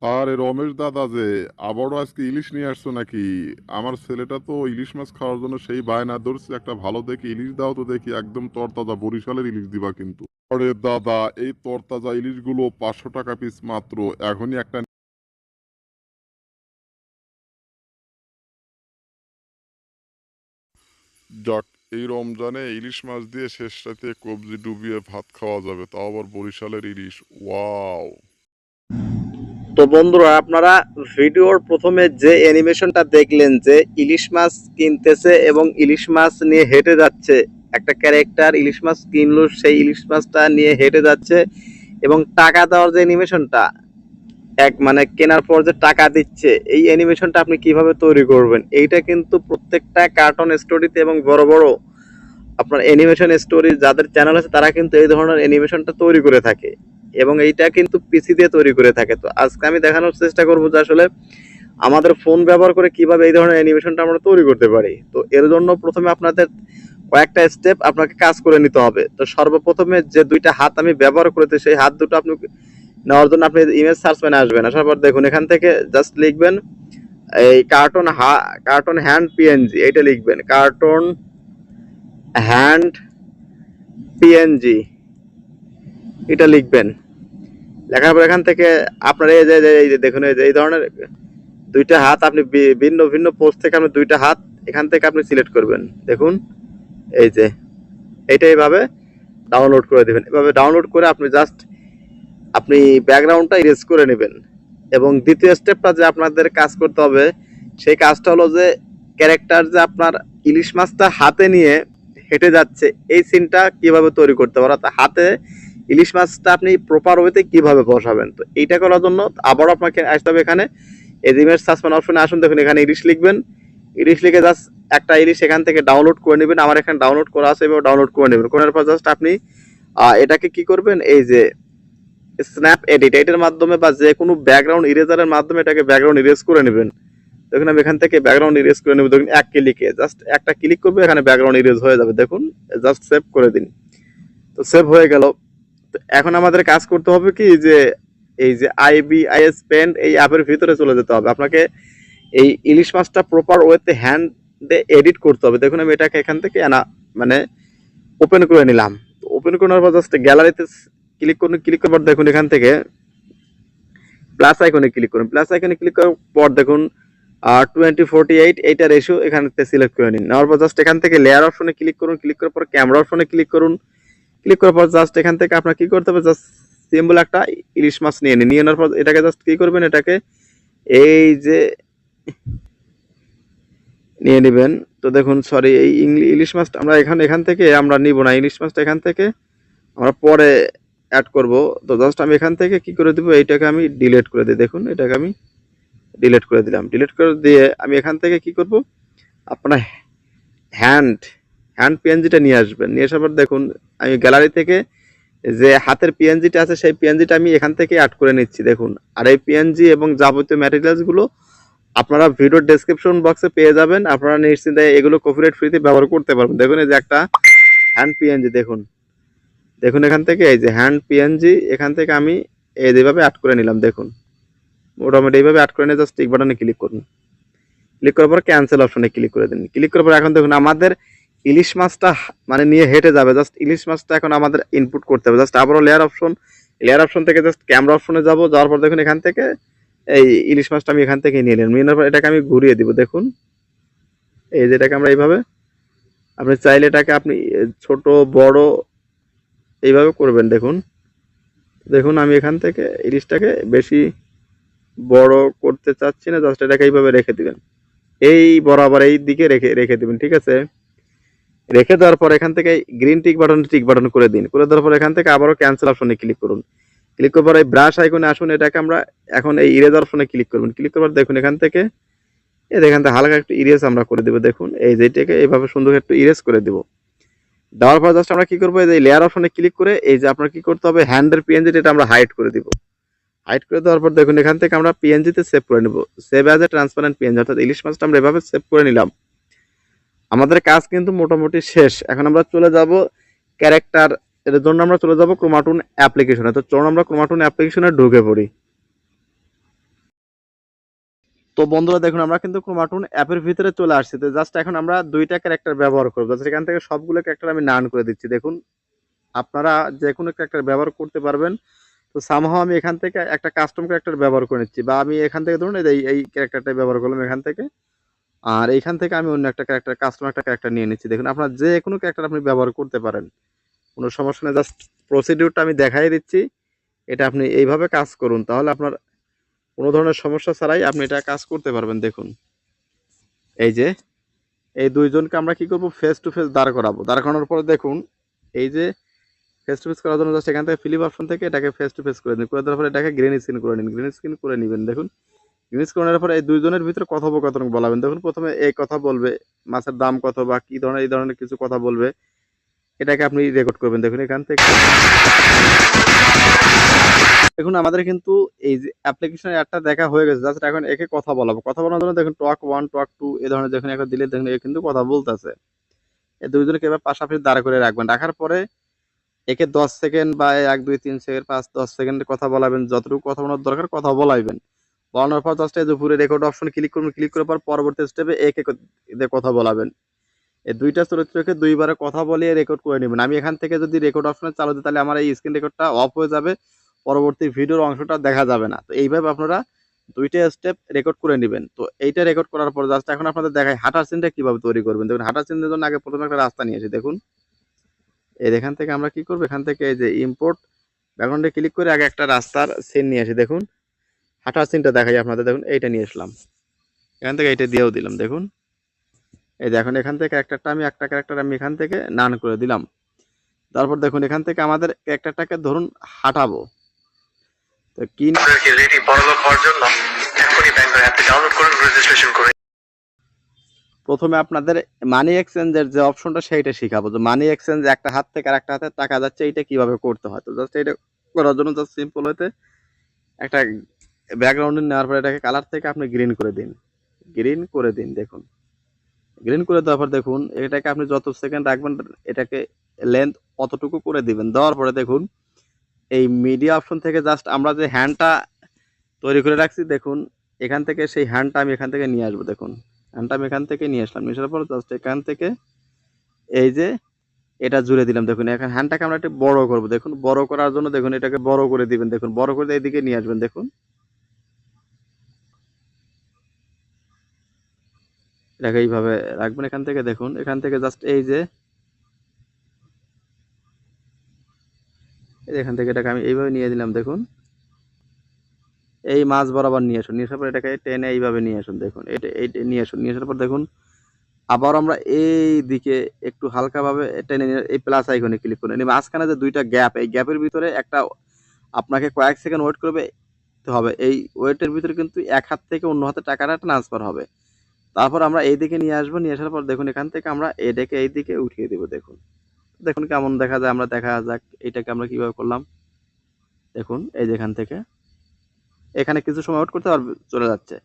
আরে রমেশ দাদা যে আবারও আজকে ইলিশ নিয়ে আসছো নাকি? আমার ছেলেটা তো ইলিশ মাছ খাওয়ার জন্য সেই বায়না ধরছে, একটা ভালো দেখে ইলিশ দাও তো দেখি, একদম তরতাজা বরিশালের ইলিশ দিবা কিন্তু। আরে দাদা, এই তরতাজা ইলিশগুলো 500 টাকা পিস মাত্র। এখনই একটা যাক, এই রমজানে ইলিশ মাছ দিয়ে শেষ রাতে কবজি ডুবিয়ে ভাত খাওয়া যাবে, তাও আবার বরিশালের ইলিশ। ওয়াও! তো বন্ধুরা, আপনারা ভিডিওর প্রথমে যে অ্যানিমেশনটা দেখলেন, যে ইলিশ মাছ কিনতেছে এবং ইলিশ মাছ নিয়ে হেঁটে যাচ্ছে, একটা ক্যারেক্টার ইলিশ মাছ কিনলো, সেই ইলিশ মাছটা নিয়ে হেঁটে যাচ্ছে এবং টাকা দেওয়ার যে অ্যানিমেশনটা, এক মানে কেনার পর যে টাকা দিচ্ছে, এই অ্যানিমেশনটা আপনি কিভাবে তৈরি করবেন, এইটা কিন্তু প্রত্যেকটা কার্টুন স্টোরিতে এবং বড় বড় আপনার অ্যানিমেশন স্টোরি যাদের চ্যানেল আছে তারা কিন্তু এই ধরনের অ্যানিমেশনটা তৈরি করে থাকে এবং এইটা কিন্তু পিসি দিয়ে তৈরি করে থাকে। তো আজকে আমি দেখানোর চেষ্টা করবো যে আসলে আমাদের ফোন ব্যবহার করে কিভাবে এই ধরনের অ্যানিমেশনটা আমরা তৈরি করতে পারি। তো এর জন্য প্রথমে আপনাদের কয়েকটা স্টেপ আপনাকে কাজ করে নিতে হবে। তো সর্বপ্রথমে যে দুইটা হাত আমি ব্যবহার করেছি, সেই হাত দুটো আপনি নেওয়ার জন্য আপনি ইমেজ সার্চ প্যানে আসবেন। আসার পর দেখুন, এখান থেকে জাস্ট লিখবেন এই কার্টুন হ্যান্ড পিএনজি, এইটা লিখবেন, কার্টুন হ্যান্ড পিএনজি, এটা লিখবেন। লেখার পর এখান থেকে আপনার এই যে দেখুন, এই যে এই ধরনের দুইটা হাত আপনি ভিন্ন ভিন্ন পোস্ট থেকে আপনি দুইটা হাত এখান থেকে আপনি সিলেক্ট করবেন। দেখুন, এই যে এইটা এইভাবে ডাউনলোড করে দিবেন। এভাবে ডাউনলোড করে আপনি ব্যাকগ্রাউন্ডটা ইরেজ করে নেবেন। এবং দ্বিতীয় স্টেপটা যে আপনাদের কাজ করতে হবে, সেই কাজটা হলো যে ক্যারেক্টার যে আপনার ইলিশ মাছটা হাতে নিয়ে হেঁটে যাচ্ছে, এই সিনটা কিভাবে তৈরি করতে পারো, তা হাতে ইলিশ মাছটা আপনি প্রপার ওয়েতে কিভাবে বসাবেন। তো এইটা করার জন্য আবারও আপনাকে আসতে হবে এখানে এই ইমেজ সাসপেন্ড অপশনে আসুন। দেখুন, এখানে ইলিশ লিখবেন। ইলিশ লিখে জাস্ট একটা ইলিশ এখান থেকে ডাউনলোড করে নেবেন। আমার এখানে ডাউনলোড করা আছে, এবার ডাউনলোড করে নেবেন। করার পর জাস্ট আপনি এটাকে কি করবেন, এই যে স্ন্যাপ এডিট, এটার মাধ্যমে বা যে কোনো ব্যাকগ্রাউন্ড ইরেজারের মাধ্যমে এটাকে ব্যাকগ্রাউন্ড ইরেজ করে নেবেন। দেখুন, আমি এখান থেকে ব্যাকগ্রাউন্ড ইরেজ করে নেব। দেখুন, এক ক্লিকে জাস্ট একটা ক্লিক করবে, এখানে ব্যাকগ্রাউন্ড ইরেজ হয়ে যাবে। দেখুন, জাস্ট সেভ করে দিন। তো সেভ হয়ে গেল। তো এখন আমাদের কাজ করতে হবে কি, যে এই যে আইবিআইএস পেন্ট এই অ্যাপের ভিতরে চলে যেতে হবে আপনাকে। এই ইলিশ মাছটা প্রপার ওয়েতে হ্যান্ডে এডিট করতে হবে। দেখুন, আমি এটাকে এখান থেকে মানে ওপেন করে নিলাম। ওপেন করার পর জাস্ট গ্যালারিতে ক্লিক করুন। ক্লিক করার পর দেখুন, এখান থেকে প্লাস আইকনে ক্লিক করুন। প্লাস আইকনে ক্লিক করার পর দেখুন 2048 এইটা রেশিও এখান থেকে সিলেক্ট করে নিন। নেওয়ার পর জাস্ট এখান থেকে লেয়ার অপশনে ক্লিক করুন। ক্লিক করার পর ক্যামেরা অপশনে ক্লিক করুন। ক্লিক করার পর জাস্ট এখান থেকে আপনার কি করতে হবে, জাস্ট সিম্বল একটা ইলিশ মাছ নিয়ে নিন। নিয়ে নেওয়ার পর এটাকে জাস্ট কি করবেন, এটাকে এই যে নিয়ে নেবেন। তো দেখুন, সরি, এই ইলিশ মাছটা আমরা এখান থেকে আমরা নিব না। ইলিশ মাছটা এখান থেকে আমরা পরে অ্যাড করব। তো জাস্ট আমি এখান থেকে কি করে দিব, এইটাকে আমি ডিলিট করে দিই। দেখুন, এটাকে আমি ডিলিট করে দিলাম। ডিলিট করে দিয়ে আমি এখান থেকে কি করব, আপনার হ্যান্ড হ্যান্ড পিএনজিটা নিয়ে আসবেন। নিয়ে আসার পর দেখুন, আমি গ্যালারি থেকে যে হাতের পিএনজিটা আছে, সেই পিএনজিটা আমি এখান থেকে অ্যাড করে নিচ্ছি। দেখুন, আর এই পিএনজি এবং যাবতীয় ম্যাটেরিয়ালসগুলো আপনারা ভিডিওর ডেসক্রিপশন বক্সে পেয়ে যাবেন। আপনারা নিশ্চিন্তে এগুলো কপিরাইট ফ্রিতে ব্যবহার করতে পারবেন। দেখুন, এই যে একটা হ্যান্ড পিএনজি, দেখুন দেখুন এখান থেকে এই যে হ্যান্ড পিএনজি, এখান থেকে আমি এই যেভাবে অ্যাড করে নিলাম। দেখুন, মোটামুটি এইভাবে অ্যাড করে নিয়ে জাস্ট টিক বাটনে ক্লিক করুন। ক্লিক করার পর ক্যান্সেল অপশনে ক্লিক করে দিন। ক্লিক করার পর এখন দেখুন আমাদের ইলিশ মাছটা মানে নিয়ে হেঁটে যাবে। জাস্ট ইলিশ মাছটা এখন আমাদের ইনপুট করতে হবে। জাস্ট আবারও লেয়ার অপশন থেকে জাস্ট ক্যামেরা অপশনে যাব। যাওয়ার পর দেখুন, এখান থেকে এই ইলিশ মাছটা আমি এখান থেকে নিয়ে নিলাম। নিয়ে নেওয়ার পর এটাকে আমি ঘুরিয়ে দিব। দেখুন, এই যে এটাকে আমরা এইভাবে, আপনি চাইলে এটাকে আপনি ছোট বড় এইভাবে করবেন। দেখুন দেখুন আমি এখান থেকে ইলিশটাকে বেশি বড় করতে চাচ্ছি না, জাস্ট এটাকে এইভাবে রেখে দিবেন। এই বরাবর এই দিকে রেখে রেখে দিবেন, ঠিক আছে। রেখে দেওয়ার পর এখান থেকে গ্রিন টিক বাটন করে দিন। করে দেওয়ার পর এখান থেকে আবারও ক্যান্সেল অপশনে ক্লিক করুন। ক্লিক করার পর এই ব্রাশ আইকনে আসুন। এটাকে আমরা এখন এই ইরেজার অপশনে ক্লিক করবেন। ক্লিক করার পর দেখুন, এখান থেকে হালকা একটু ইরেজ আমরা করে দেবো। দেখুন, এই যেটাকে এইভাবে সুন্দর একটু ইরেজ করে দেবো। দেওয়ার পর জাস্ট আমরা কি করবো, এই লেয়ার অপশনে ক্লিক করে এই যে আপনার কি করতে হবে, হ্যান্ডের পিএনজি এটা আমরা হাইড করে দিব। হাইড করে দেওয়ার পর দেখুন, এখান থেকে আমরা পিএনজিতে সেভ করে নেব। Save as a transparent PNG, অর্থাৎ ইলিশ মাছটা আমরা এভাবে সেভ করে নিলাম। আমাদের কাজ কিন্তু মোটামুটি শেষ। এখন আমরা চলে যাব ক্যারেক্টার এর জন্য আমরা চলে যাব ক্রোমাটুন অ্যাপ্লিকেশনে। তো চলুন আমরা ক্রোমাটুন অ্যাপ্লিকেশনে ঢুকে পড়ি। তো বন্ধুরা দেখুন আমরা কিন্তু ক্রোমাটুন অ্যাপের ভিতরে চলে আসছি। তো জাস্ট এখন আমরা দুইটা ক্যারেক্টার ব্যবহার করবো। জাস্ট এখান থেকে সবগুলো ক্যারেক্টার আমি নান করে দিচ্ছি। দেখুন আপনারা যে কোনো ক্যারেক্টার ব্যবহার করতে পারবেন। তো সামহাও আমি এখান থেকে একটা কাস্টম ক্যারেক্টার ব্যবহার করে নিচ্ছি, বা আমি এখান থেকে ধরুন এই ক্যারেক্টারটা ব্যবহার করলাম এখান থেকে, আর এইখান থেকে আমি অন্য একটা ক্যারেক্টার কাস্টম একটা ক্যারেক্টার নিয়ে নিচ্ছি। দেখুন আপনার যে কোনো ক্যারেক্টার আপনি ব্যবহার করতে পারেন, কোনো সমস্যা নেই। জাস্ট প্রসিডিউরটা আমি দেখাই দিচ্ছি, এটা আপনি এইভাবে কাজ করুন, তাহলে আপনার কোনো ধরনের সমস্যা ছাড়াই আপনি এটা কাজ করতে পারবেন। দেখুন এই যে এই দুইজনকে আমরা কি করব, ফেস টু ফেস দাঁড় করাবো। দাঁড় করানোর পরে দেখুন এই যে ফেস টু ফেস করার জন্য জাস্ট এখান থেকে ফিলিপ অপশন থেকে এটাকে ফেস টু ফেস করে দিন। করে দেওয়ার পরে এটাকে গ্রিন স্ক্রিন করে নিন। গ্রিন স্ক্রিন করে নেবেন। দেখুন গ্রিন স্ক্রিন করার পরে এই দুইজনের ভিতরে কথোপকথন বলাবেন। দেখুন প্রথমে এই কথা বলবে, মাছের দাম কত বা কি ধরনের এই ধরনের কিছু কথা বলবে, এটাকে আপনি রেকর্ড করবেন। দেখুন এখান থেকে দেখুন আমাদের কিন্তু এই যে অ্যাপ্লিকেশনের অ্যাডটা দেখা হয়ে গেছে। জাস্ট এখন একে কথা বলাবো। কথা বলার জন্য দেখুন টক 1 টক 2 এই ধরনের যখন একটা দিলে দেখুন এ কিন্তু কথা বলতেছে। এই দুইজনকে এবার পাশাপাশি দাঁড় করে রাখবেন। রাখার পরে একে 10 সেকেন্ড বা 1 2 3 সেকেন্ড 5 10 সেকেন্ড কথা বলাবেন। যতটুকু কথা বলার দরকার কথা বলাইবেন। বলানোর পর জাস্ট এই যে উপরে রেকর্ড অপশন ক্লিক করবেন। ক্লিক করার পর পরবর্তী স্টেপে একে কথা বলাবেন। এই দুইটা চরিত্রকে দুইবারে কথা বলিয়ে রেকর্ড করে নেবেন। আমি এখান থেকে যদি রেকর্ড অপশনে চালু দিই তাহলে আমার এই স্ক্রিন রেকর্ডটা অফ হয়ে যাবে, পরবর্তী ভিডিওর অংশটা দেখা যাবে না। তো এইভাবে আপনারা দুইটা স্টেপ রেকর্ড করে নেবেন। তো এইটা রেকর্ড করার পর জাস্ট এখন আপনাদের দেখায় হাঁটার সিনটা কিভাবে তৈরি করবেন। দেখুন হাঁটার সিনের জন্য আগে প্রথমে একটা রাস্তা নিয়ে আসি। দেখুন এখান থেকে আমরা কি করবো, এখান থেকে এই যে ইম্পোর্ট ব্যাকগ্রাউন্ডে ক্লিক করে আগে একটা রাস্তার সিন নিয়ে আসি। দেখুন হাঁটার সিনটা দেখাই আপনাদের। দেখুন এইটা নিয়ে আসলাম, এখান থেকে এইটা দিয়েও দিলাম। দেখুন এই দেখুন এখান থেকে একটা ক্যারেক্টার আমি এখান থেকে নান করে দিলাম। তারপর দেখুন এখান থেকে আমাদের ক্যারেক্টারটাকে ধরুন হাঁটাবো। তো কি রেডি বড়লোক হওয়ার জন্য এখনই ব্যাংকের অ্যাপটি ডাউনলোড করুন, রেজিস্ট্রেশন করে। প্রথমে আপনাদের মানি এক্সচেঞ্জের যে অপশনটা সেইটা শিখাবো, যে মানি এক্সচেঞ্জ একটা হাত থেকে আরেকটা হাতে টাকা যাচ্ছে এইটা কিভাবে করতে হয়। তো জাস্ট এটা করার জন্য জাস্ট সিম্পল হতে একটা ব্যাকগ্রাউন্ডে নেওয়ার পরে এটাকে কালার থেকে আপনি গ্রিন করে দিন। গ্রিন করে দিন। দেখুন গ্রিন করে দেওয়ার পর দেখুন এটাকে আপনি যত সেকেন্ড রাখবেন এটাকে লেন্থ অতটুকু করে দিবেন। দেওয়ার পরে দেখুন এই মিডিয়া অপশন থেকে জাস্ট আমরা যে হ্যান্ডটা তৈরি করে রাখছি, দেখুন এখান থেকে সেই হ্যান্ডটা আমি এখান থেকে নিয়ে আসবো। দেখুন হ্যান্ডটা আমি এখান থেকে নিয়ে আসলাম। নিয়ে আসার পর জাস্ট এখান থেকে এই যে এটা জুড়ে দিলাম। দেখুন এখন হ্যান্ডটাকে আমরা একটু বড় করব। দেখুন বড় করার জন্য দেখুন এটাকে বড় করে দিবেন। দেখুন বড় করে এইদিকে নিয়ে আসবেন। দেখুন এটাকে এইভাবে রাখবেন। এখান থেকে দেখুন এখান থেকে জাস্ট এই যে এখান থেকে এটাকে আমি এইভাবে নিয়ে দিলাম। দেখুন এই মাছ বরাবর নিয়ে আসুন। নিয়ে আসার পর এটাকে টেনে এইভাবে নিয়ে আসুন। দেখুন এইটা নিয়ে আসুন। নিয়ে আসার পর দেখুন আবার আমরা এই দিকে একটু হালকাভাবে টেনে নিয়ে এই প্লাস আইকনে ক্লিক করে নিয়ে মাঝখানে যে দুইটা গ্যাপ, এই গ্যাপের ভিতরে একটা আপনাকে কয়েক সেকেন্ড ওয়েট করবে হবে। এই ওয়েটের ভিতরে কিন্তু এক হাত থেকে অন্য হাতে টাকাটা ট্রান্সফার হবে। তারপর আমরা এই দিকে নিয়ে আসবো। নিয়ে আসার পর দেখুন এখান থেকে আমরা এটাকে এই দিকে উঠিয়ে দেবো। দেখুন দেখুন কেমন দেখা যায়। আমরা দেখা যাক এটাকে আমরা কিভাবে করলাম। দেখুন এই যে এখান থেকে এখানে কিছু সময় ওয়েট করতে পারবে, চলে যাচ্ছে।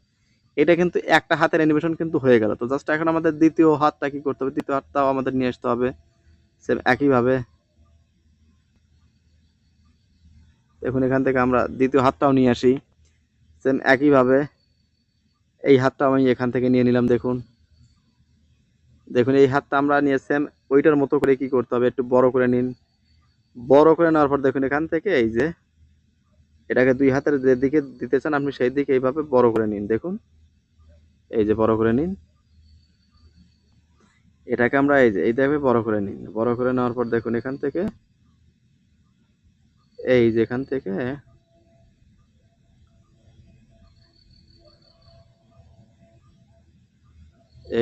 এটা কিন্তু একটা হাতের অ্যানিমেশন কিন্তু হয়ে গেল। তো জাস্ট এখন আমাদের দ্বিতীয় হাতটা কি করতে হবে, দ্বিতীয় হাতটাও আমাদের নিয়ে আসতে হবে সেম একইভাবে। দেখুন এখান থেকে আমরা দ্বিতীয় হাতটাও নিয়ে আসি সেম একইভাবে। এই হাতটা আমি এখান থেকে নিয়ে নিলাম। দেখুন দেখুন এই হাতটা আমরা নিয়ে সেম ওইটার মতো করে কি করতে হবে, একটু বড় করে নিন। বড় করে নেওয়ার পর দেখুন এখান থেকে এই যে এটাকে দুই হাতের যে দিকে দিতে চান আপনি সেই দিকে এইভাবে বড় করে নিন। দেখুন এই যে বড় করে নিন। এটাকে আমরা এই যে এইভাবে বড় করে নিন। বড় করে নেওয়ার পর দেখুন এখান থেকে এই যে এখান থেকে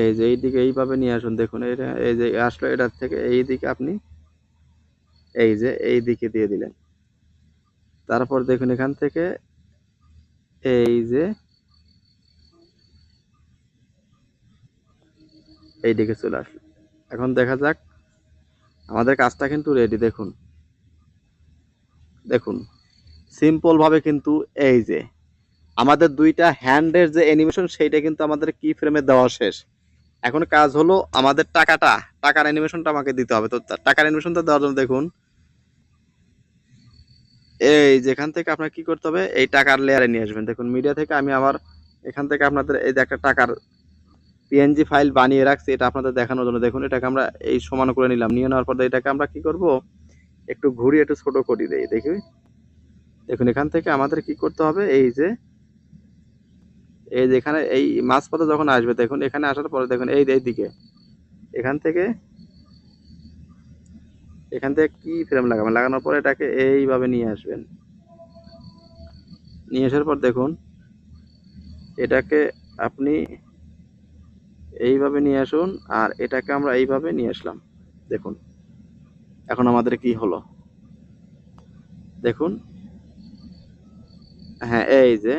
এই যে এইদিকে এইভাবে নিয়ে আসুন। দেখুন এটা এই যে আসলো, এটার থেকে এই দিকে আপনি এই যে এই দিকে দিয়ে দিলেন। তারপর দেখুন এখান থেকে এই যে এই দিকে চলে আসলো। এখন দেখা যাক আমাদের কাজটা কিন্তু রেডি। দেখুন দেখুন সিম্পল ভাবে কিন্তু এই যে আমাদের দুইটা হ্যান্ডের যে অ্যানিমেশন সেইটা কিন্তু আমাদের কি ফ্রেমে দেওয়া শেষ। এখন কাজ হলো আমাদের টাকার অ্যানিমেশনটা আমাকে দিতে হবে। তো টাকার অ্যানিমেশনটা দেওয়ার জন্য দেখুন এই যেখান থেকে আপনার কি করতে হবে, এই টাকার লেয়ারে নিয়ে আসবেন। দেখুন মিডিয়া থেকে আমি আবার এখান থেকে আপনাদের এই যে একটা টাকার পিএনজি ফাইল বানিয়ে রাখছি, এটা আপনাদের দেখানোর জন্য। দেখুন এটাকে আমরা এই সমান করে নিলাম, নিয়ে নেওয়ার পর এটাকে আমরা কি করব, একটু ঘুরিয়ে একটু ছোট করে দেই। দেখি, দেখুন এখান থেকে আমাদের কি করতে হবে, এই যে এখানে এই মাঝপথে যখন আসবে, দেখুন এখানে আসার পরে দেখুন এই দিকে এখান থেকে কি ফ্রেম লাগাবেন, লাগানোর পর এটাকে এইভাবে নিয়ে আসবেন। নিয়ে আসার পর দেখুন এটাকে আপনি এইভাবে নিয়ে আসুন, আর এটাকে আমরা এইভাবে নিয়ে আসলাম। দেখুন এখন আমাদের কি হলো, দেখুন। হ্যাঁ, এই যে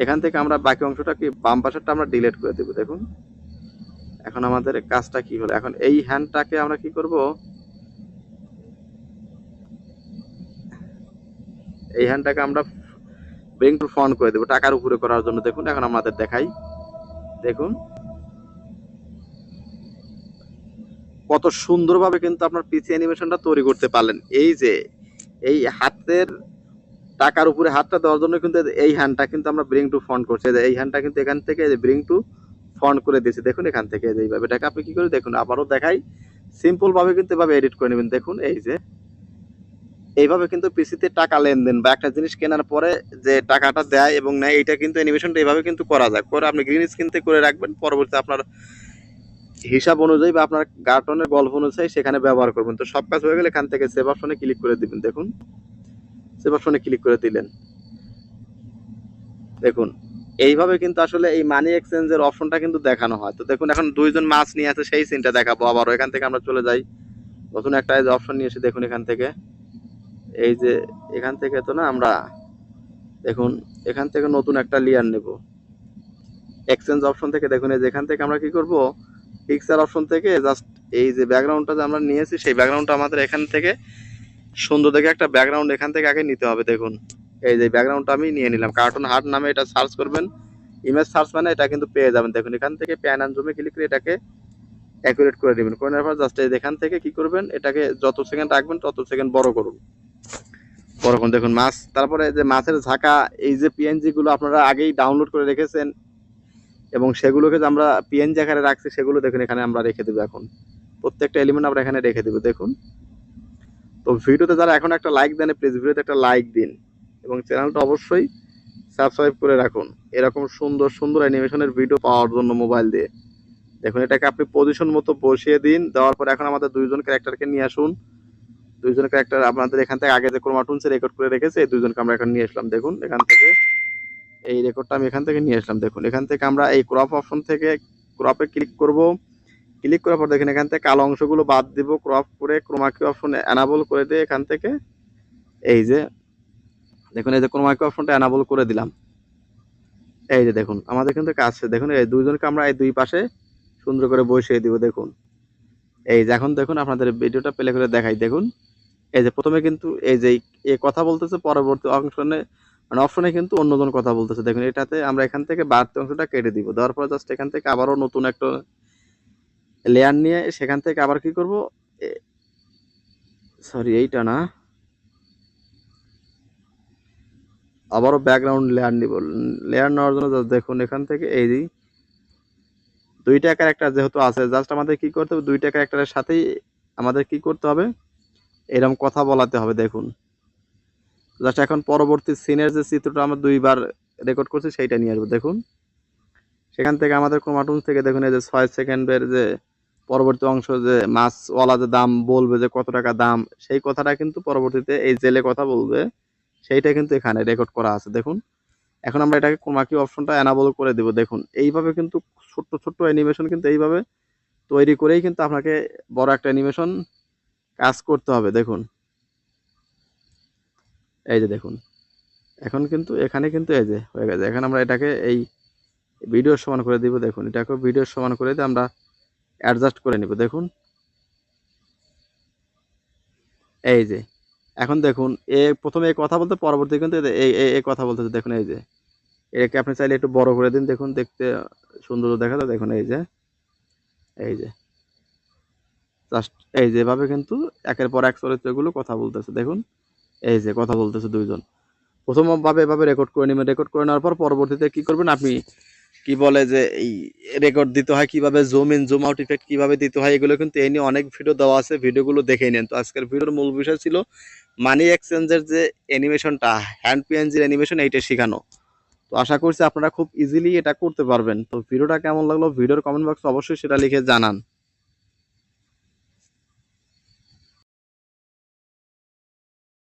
এখান থেকে আমরা বাকি অংশটা কি বাম পাশেরটা আমরা ডিলিট করে দেব। দেখুন এখন আমাদের কাজটা কি হলো, এখন এই হ্যান্ডটাকে আমরা কি করব, এই হ্যান্ডটাকে আমরা ব্রিং টু ফ্রন্ট করে দেবো টাকার উপরে করার জন্য। দেখুন এখন আমাদের দেখাই, দেখুন কত সুন্দরভাবে কিন্তু আপনার পিসি অ্যানিমেশনটা তৈরি করতে পারলেন। এই যে এই হাতের টাকার উপরে হাতটা দেওয়ার জন্য কিন্তু এই হ্যান্ডটা কিন্তু আমরা ব্রিং টু ফ্রন্ট করছি। এই হ্যান্ডটা কিন্তু এখান থেকে ব্রিং টু ফ্রন্ট করে দিয়েছি। দেখুন এখান থেকে এইভাবে এটাকে আপনি কি করে, দেখুন আবারও দেখাই, সিম্পল ভাবে কিন্তু এভাবে এডিট করে নেবেন। দেখুন এই যে এইভাবে কিন্তু পিসিতে টাকা লেনদেন বা একটা জিনিস কেনার পরে যে টাকাটা দেয় এবং নেয়, এটা কিন্তু অ্যানিমেশনটা এইভাবে কিন্তু করা যায়। করে আপনি গ্রিন স্ক্রিন থেকে করে রাখবেন, পরবর্তীতে আপনার হিসাব অনুযায়ী বা আপনার কার্টনের গল্প অনুযায়ী সেখানে ব্যবহার করবেন। তো সব কাজ হয়ে গেলে এখান থেকে সেভ অপশনে ক্লিক করে দিবেন। দেখুন সেভ অপশনে ক্লিক করে দিলেন, দেখুন এইভাবে কিন্তু আসলে এই মানি এক্সচেঞ্জের অপশনটা কিন্তু দেখানো হয়। তো দেখুন এখন দুইজন মাছ নিয়ে আছে, সেই সিনটা দেখাবো আবারও। এখান থেকে আমরা চলে যাই, নতুন একটা অপশন নিয়ে এসে দেখুন এখান থেকে এই যে এখান থেকে তো না আমরা দেখুন এখান থেকে নতুন একটা লেয়ার নেব এক্সচেঞ্জ অপশন থেকে। দেখুন এই যে এখান থেকে আমরা কি করব, পিকচার অপশন থেকে জাস্ট এই যে ব্যাকগ্রাউন্ডটা যে আমরা নিয়েছি সেই ব্যাকগ্রাউন্ডটা আমাদের এখান থেকে সুন্দর দেখে একটা ব্যাকগ্রাউন্ড এখান থেকে আগে নিতে হবে। দেখুন এই যে ব্যাকগ্রাউন্ডটা আমি নিয়ে নিলাম, কার্টুন হার্ট নামে এটা সার্চ করবেন, ইমেজ সার্চ মানে এটা কিন্তু পেয়ে যাবেন। দেখুন এখান থেকে প্যান অ্যান্ড জুমে ক্লিক করে এটাকে অ্যাকুরেট করে দিবেন। করে নেওয়ার পর জাস্ট এখান থেকে কি করবেন, এটাকে যত সেকেন্ড রাখবেন তত সেকেন্ড বড় করুন, বড় করুন। দেখুন মাছ, তারপরে যে মাছের ঝাঁকা, এই যে পিএনজি গুলো আপনারা আগেই ডাউনলোড করে রেখেছেন এবং সেগুলোকে যে আমরা পিএনজি আকারে রাখছি সেগুলো দেখুন এখানে আমরা রেখে দেবো। এখন প্রত্যেকটা এলিমেন্ট আমরা এখানে রেখে দেবো। দেখুন তো ভিডিওতে যারা এখন একটা লাইক দেন, প্লিজ ভিডিওতে একটা লাইক দিন এবং চ্যানেলটা অবশ্যই সাবস্ক্রাইব করে রাখুন এরকম সুন্দর সুন্দর অ্যানিমেশনের ভিডিও পাওয়ার জন্য মোবাইল দিয়ে। দেখুন এটাকে আপনি পজিশন মতো বসিয়ে দিন, দেওয়ার পর এখন আমাদের দুইজন ক্যারেক্টারকে নিয়ে আসুন। দুইজন ক্যারেক্টার আপনাদের এখান থেকে আগে যে ক্রোমাটুনসে রেকর্ড করে রেখেছে এই দুইজনকে আমরা এখন নিয়ে আসলাম। দেখুন এখান থেকে এই রেকর্ডটা আমি এখান থেকে নিয়ে আসলাম। দেখুন এখান থেকে আমরা এই ক্রপ অপশন থেকে ক্রপে ক্লিক করব, ক্লিক করার পর দেখেন এখান থেকে কালো অংশগুলো বাদ দিব, ক্রপ করে ক্রোমাকি অপশনে এনাবল করে দিয়ে এখান থেকে এই যে দেখুন এই যে ক্রোমাকি অপশনটা এনাবল করে দিলাম। এই যে দেখুন আমাদের কিন্তু কাজ, দেখুন এই দুইজনকে আমরা এই দুই পাশে সুন্দর করে বসিয়ে দিব। দেখুন এই যে এখন দেখুন আপনাদের ভিডিওটা প্লে করে দেখাই। দেখুন এই যে প্রথমে কিন্তু এই যে এ কথা বলতেছে, পরবর্তী অপশনে মানে অপশনে কিন্তু অন্যজন কথা বলতেছে। দেখুন এটাতে আমরা এখান থেকে বাড়তি অংশটা কেটে দিব, দেওয়ার পর জাস্ট এখান থেকে আবারও নতুন একটা লেয়ার নিয়ে সেখান থেকে আবার কি করব, সরি এইটা না, আবারও ব্যাকগ্রাউন্ড লেয়ার নিব। লেয়ার নেওয়ার জন্য জাস্ট দেখুন এখান থেকে এই দুইটা ক্যারেক্টার যেহেতু আছে, জাস্ট আমাদের কি করতে হবে, দুইটা ক্যারেক্টারের সাথেই আমাদের কি করতে হবে, এরকম কথা বলাতে হবে। দেখুন জাস্ট এখন পরবর্তী সিনের যে চিত্রটা আমরা দুইবার রেকর্ড করছি সেইটা নিয়ে আসবো। দেখুন সেখান থেকে আমাদের ক্রোমাটুন থেকে দেখুন এই যে 6 সেকেন্ডের যে পরবর্তী অংশ, যে মাছওয়ালা যে দাম বলবে যে কত টাকা দাম, সেই কথাটা কিন্তু পরবর্তীতে এই জেলে কথা বলবে সেইটা কিন্তু এখানে রেকর্ড করা আছে। দেখুন এখন আমরা এটাকে ক্রোমাকি অপশনটা এনাবল করে দিব। দেখুন এইভাবে কিন্তু ছোট্ট ছোট্ট অ্যানিমেশন কিন্তু এইভাবে তৈরি করেই কিন্তু আপনাকে বড় একটা অ্যানিমেশন কাজ করতে হবে। দেখুন এই যে দেখুন এখন কিন্তু এখানে কিন্তু এই যে হয়ে গেছে। এখন আমরা এটাকে এই ভিডিওর সমান করে দিব। দেখুন এটাকে ভিডিওর সমান করে দিয়ে আমরা অ্যাডজাস্ট করে নিব। দেখুন এই যে এখন দেখুন প্রথমে এই কথা বলতে, পরবর্তী কিন্তু এই কথা বলতেছে। দেখুন এই যে এটাকে আপনি চাইলে একটু বড় করে দিন, দেখুন দেখতে সুন্দর দেখা যায়। দেখুন এই যে জাস্ট এই যেভাবে কিন্তু একের পর এক চরিত্রগুলো কথা বলতেছে। দেখুন এই যে কথা বলতেছে দুইজন। প্রথমভাবে এভাবে রেকর্ড করে নেবেন। রেকর্ড করে নেওয়ার পর পরবর্তীতে কি করবেন আপনি, কি বলে যে এই রেকর্ড দিতে হয়, কিভাবে zoom in zoom out effect কিভাবে দিতে হয়, এগুলো কিন্তু এই নিয়ে অনেক ভিডিও দেওয়া আছে, ভিডিওগুলো দেখে নেন। তো আজকের ভিডিওর মূল বিষয় ছিল মানি এক্সচেঞ্জের যে অ্যানিমেশনটা, হ্যান্ড পিএনজির অ্যানিমেশন, এইটা শেখানো। তো আশা করছি আপনারা খুব ইজিলি এটা করতে পারবেন। তো ভিডিওটা কেমন লাগলো ভিডিওর কমেন্ট বক্সে অবশ্যই সেটা লিখে জানান।